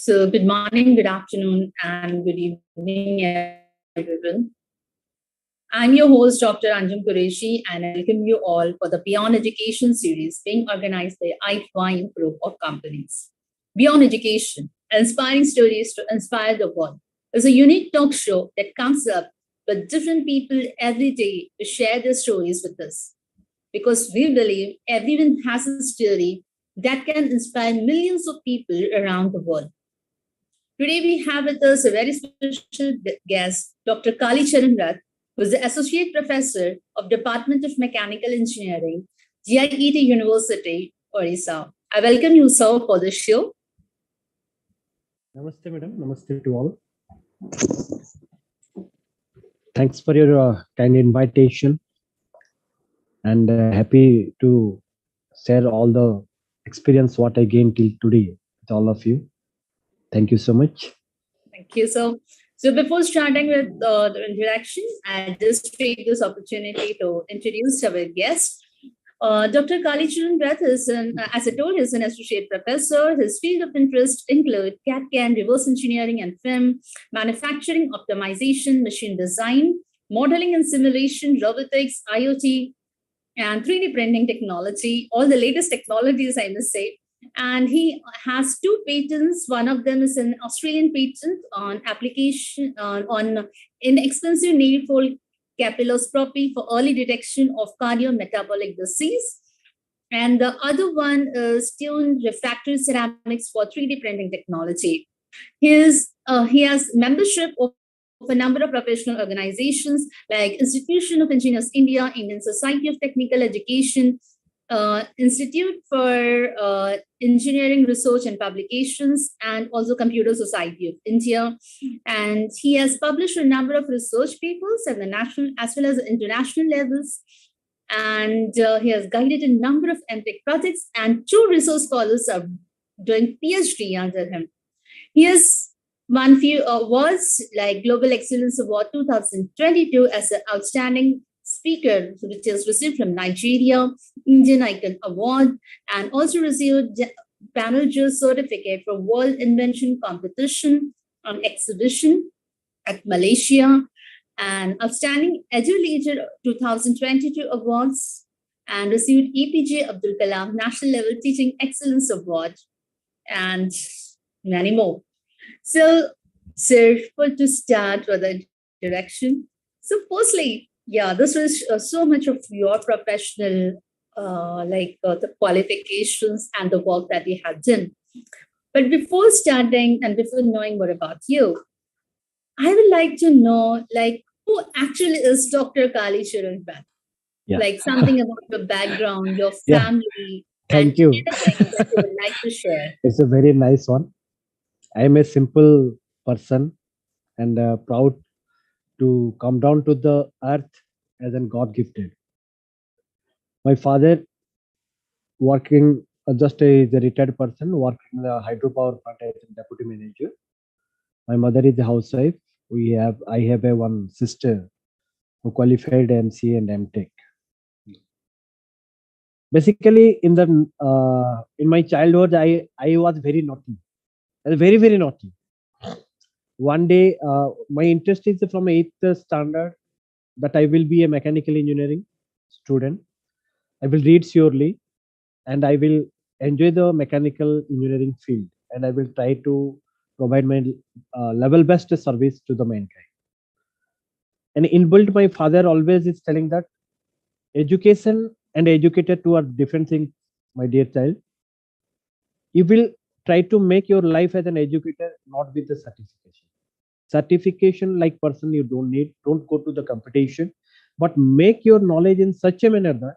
So, good morning, good afternoon, and good evening, everyone. I'm your host, Dr. Anjum Qureshi, and I welcome you all for the Beyond Education series being organized by Idym Group of Companies. Beyond Education, inspiring stories to inspire the world, is a unique talk show that comes up with different people every day to share their stories with us. Because we believe everyone has a story that can inspire millions of people around the world. Today we have with us a very special guest, Dr. Kali Charan, who is the Associate Professor of Department of Mechanical Engineering, GIET University, Orissa. I welcome you, sir, for the show. Namaste, madam. Namaste to all. Thanks for your kind invitation, and happy to share all the experience what I gained till today with all of you. Thank you so much. Thank you, sir. So before starting with the introduction, I just take this opportunity to introduce our guest. Dr. Kali Charan Rath is, as I told, is an associate professor. His field of interest include CAD/CAM, reverse engineering and film, manufacturing optimization, machine design, modeling and simulation, robotics, IoT, and 3D printing technology, all the latest technologies, I must say. And he has two patents. One of them is an Australian patent on application on inexpensive nail fold capilloscopy for early detection of cardiometabolic disease. And the other one is tuned refractory ceramics for 3D printing technology. He has membership of a number of professional organizations like Institution of Engineers India, Indian Society of Technical Education, Institute for Engineering Research and Publications, and also Computer Society of India. And he has published a number of research papers at the national as well as international levels. And he has guided a number of MTech projects, and two research scholars are doing PhD under him. He has won few awards like Global Excellence Award 2022 as an outstanding speaker, which is received from Nigeria, Indian Icon Award, and also received panel juror certificate for World Invention Competition on Exhibition at Malaysia, and outstanding Eduleader 2022 awards, and received EPJ Abdul Kalam National Level Teaching Excellence Award, and many more. So, sir, to start with the introduction. So, firstly, yeah, this was so much of your professional, the qualifications and the work that you have done. But before starting and before knowing more about you, I would like to know, who actually is Dr. Kali Charan Rath? Yeah. Like something about your background, your Yeah. family, Thank you. anything that you would like to share. It's a very nice one. I am a simple person and proud to come down to the earth as a God gifted. My father working just as a retired person working in the hydropower plant as a deputy manager. My mother is a housewife. I have a one sister who qualified MC and MTech. Basically, in my childhood, I was very naughty, very naughty. One day, my interest is from 8th standard that I will be a mechanical engineering student. I will read surely, and I will enjoy the mechanical engineering field, and I will try to provide my level best service to the mankind. And inbuilt, my father always is telling that education and educated two are different things, my dear child. You will try to make your life as an educator, not with the certification. Certification, like person, you don't need. Don't go to the competition, but make your knowledge in such a manner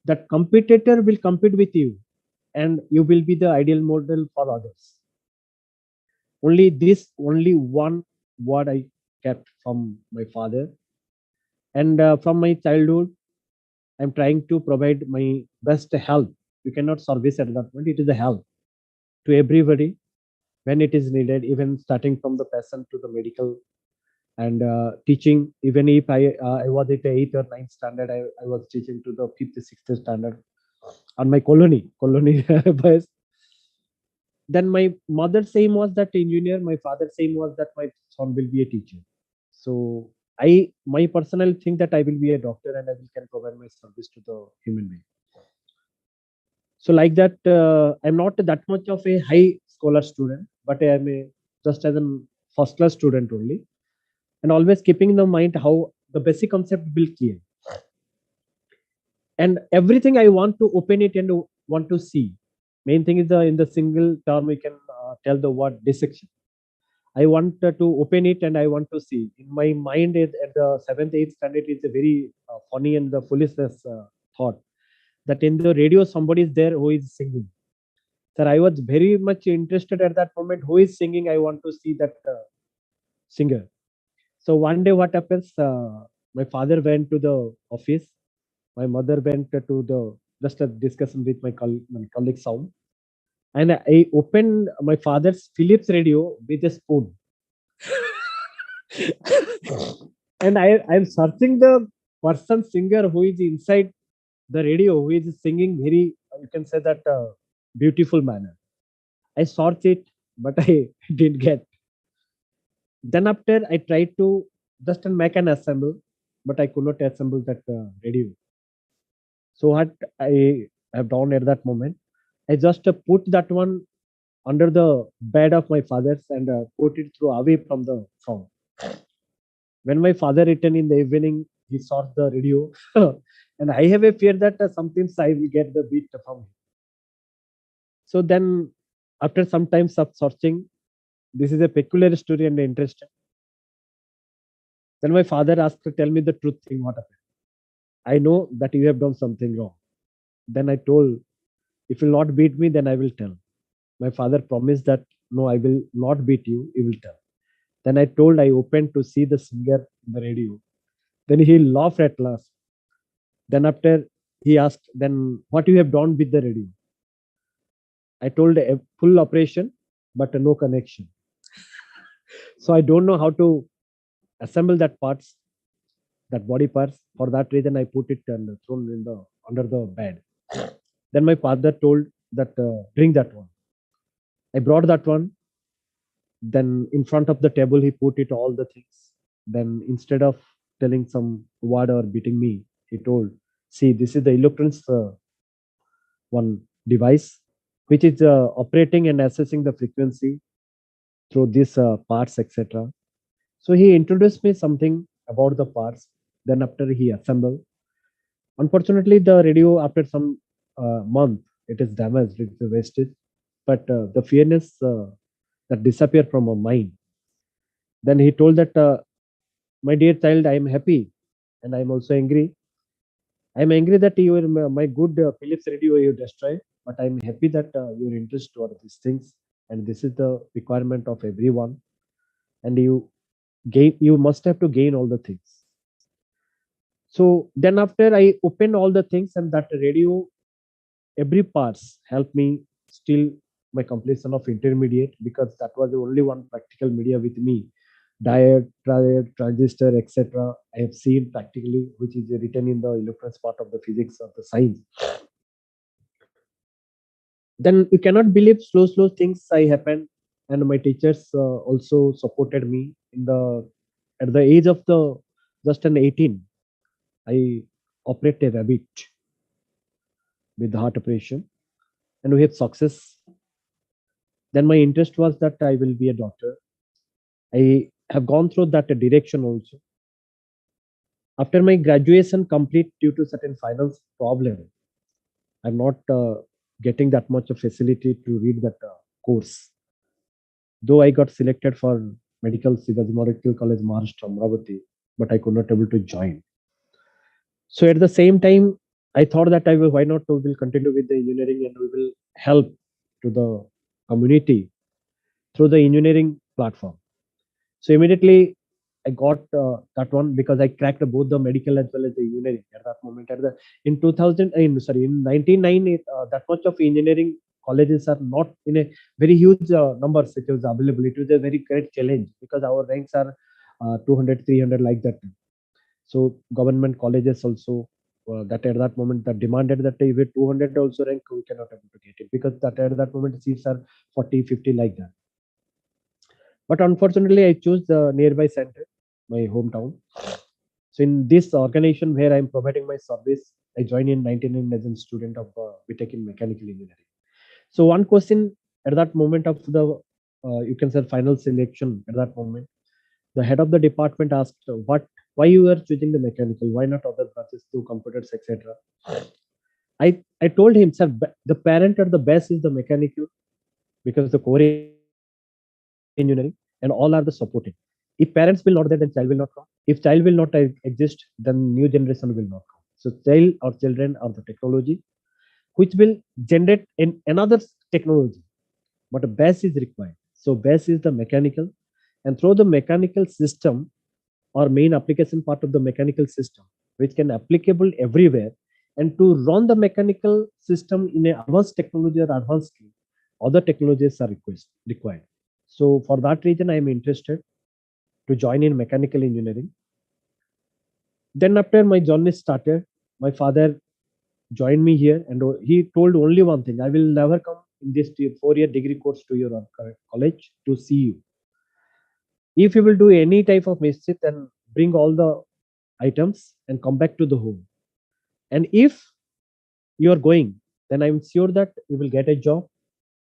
that competitor will compete with you, and you will be the ideal model for others. Only one word I kept from my father, and from my childhood, I'm trying to provide my best help. You cannot service at that point. It is a help to everybody when it is needed, even starting from the patient to the medical and teaching. Even if I was at the 8th or 9th standard, I was teaching to the 5th, 6th standard on my colony bus. Then my mother's aim was that engineer. My father's aim was that my son will be a teacher. So my personal think that I will be a doctor and I will can provide my service to the human being. So like that, I'm not that much of a high scholar student, but I'm a just as a first class student only, and always keeping in the mind how the basic concept will clear, and everything I want to open it and want to see. Main thing is the in the single term we can tell the word dissection. I want to open it and I want to see. In my mind, at the seventh, eighth standard, it's a very funny and the foolishness thought that in the radio somebody is there who is singing. Sir, I was very much interested at that moment. Who is singing? I want to see that singer. So one day, what happens? My father went to the office. My mother went to the just a discussion with my colleague sound, and I opened my father's Philips radio with a spoon. And I'm searching the person singer who is inside the radio who is singing very, you can say that beautiful manner. I searched it, but I didn't get. Then after I tried to just make an assemble, but I could not assemble that radio. So what I have done at that moment, I just put that one under the bed of my father's and put it through away from the sound. When my father returned in the evening, he saw the radio, and I have a fear that sometimes I will get the beat from him. So then, after some time of searching, this is a peculiar story and interesting. Then my father asked to tell me the truth thing what happened. I know that you have done something wrong. Then I told, if you will not beat me, then I will tell. My father promised that no, I will not beat you. You will tell. Then I told I opened to see the singer in the radio. Then he laughed at last. Then after he asked, then what you have done with the radio? I told a full operation, but no connection. So I don't know how to assemble that parts, that body parts. For that reason, I put it and thrown in the under the bed. Then my father told that bring that one. I brought that one. Then in front of the table, he put it all the things. Then instead of telling some word or beating me, he told, "See, this is the electronics one device which is operating and assessing the frequency through these parts, etc." So he introduced me something about the parts. Then after he assembled, unfortunately the radio after some month it is damaged, it's wasted. But the fairness that disappeared from my mind. Then he told that, my dear child, I am happy and I am also angry. I am angry that you are my good Philips radio you destroyed, but I am happy that your interest toward these things, and this is the requirement of everyone. And you must have to gain all the things. So then after I opened all the things and that radio, every parts helped me still my completion of intermediate because that was the only one practical media with me. Diode, triode, transistor, etc. I have seen practically, which is written in the electronics part of the physics of the science. Then you cannot believe slow things I happened, and my teachers also supported me in the at the age of the just an 18. I operate a rabbit with the heart operation, and we have success. Then my interest was that I will be a doctor. I have gone through that direction also. After my graduation complete due to certain finance problem, I'm not getting that much of facility to read that course. Though I got selected for medical Shivaji Medical College Maharashtra Amravati, but I could not able to join. So at the same time, I thought that I will why not we will continue with the engineering and we will help to the community through the engineering platform. So immediately I got that one because I cracked both the medical as well as the engineering at that moment. At the in 2000, in 99, that much of engineering colleges are not in a very huge numbers which was available. It was a very great challenge because our ranks are 200, 300 like that. So government colleges also. that at that moment that demanded that if it 200 also rank, we cannot able to get it, because that at that moment seats are 40, 50 like that. But unfortunately, I chose the nearby center, my hometown. So in this organization where I'm providing my service, I joined in 1999 as a student of BTech in mechanical engineering. So one question at that moment of the you can say final selection at that moment, the head of the department asked, "What? Why you are choosing the mechanical? Why not other branches to computers, etc." I told him, "Sir, the parent or the best is the mechanical, because the core engineering and all are the supporting. If parents will not there, then child will not come. If child will not exist, then new generation will not come. So child or children are the technology which will generate in another technology, but a base is required. So base is the mechanical, and through the mechanical system or main application part of the mechanical system, which can applicable everywhere, and to run the mechanical system in a advanced technology or advanced skill, other technologies are required. So for that reason, I am interested to join in mechanical engineering. Then after my journey started, my father joined me here, and he told only one thing: I will never come in this 4-year degree course to your college to see you. If you will do any type of mischief, then bring all the items and come back to the home. And if you are going, then I'm sure that you will get a job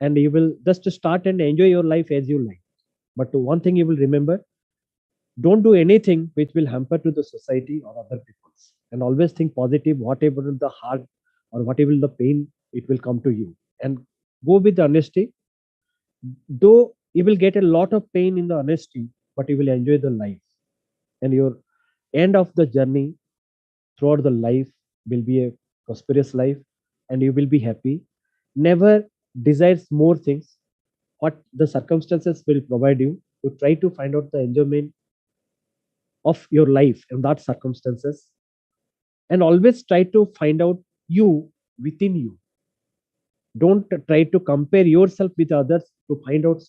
and you will just start and enjoy your life as you like. But one thing you will remember: don't do anything which will hamper to the society or other people's. And always think positive. Whatever the hard or whatever the pain, it will come to you. And go with honesty. Though you will get a lot of pain in the honesty, but you will enjoy the life. And your end of the journey throughout the life will be a prosperous life, and you will be happy. Never desires more things. What the circumstances will provide you, to try to find out the enjoyment of your life in that circumstances, and always try to find out you within you. Don't try to compare yourself with others to find out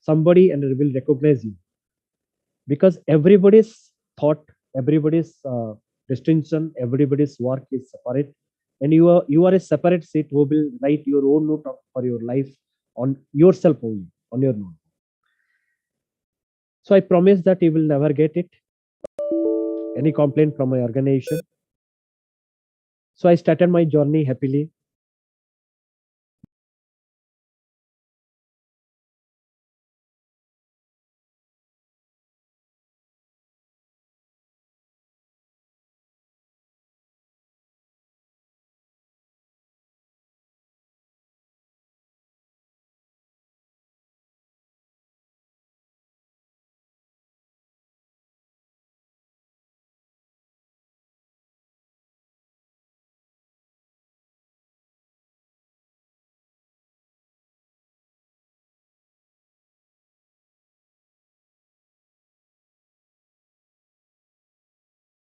somebody and will recognize you, because everybody's thought, everybody's distinction, everybody's work is separate, and you are a separate seat who will write your own note for your life on yourself only, on your own. So I promise that you will never get it any complaint from my organization. So I started my journey happily.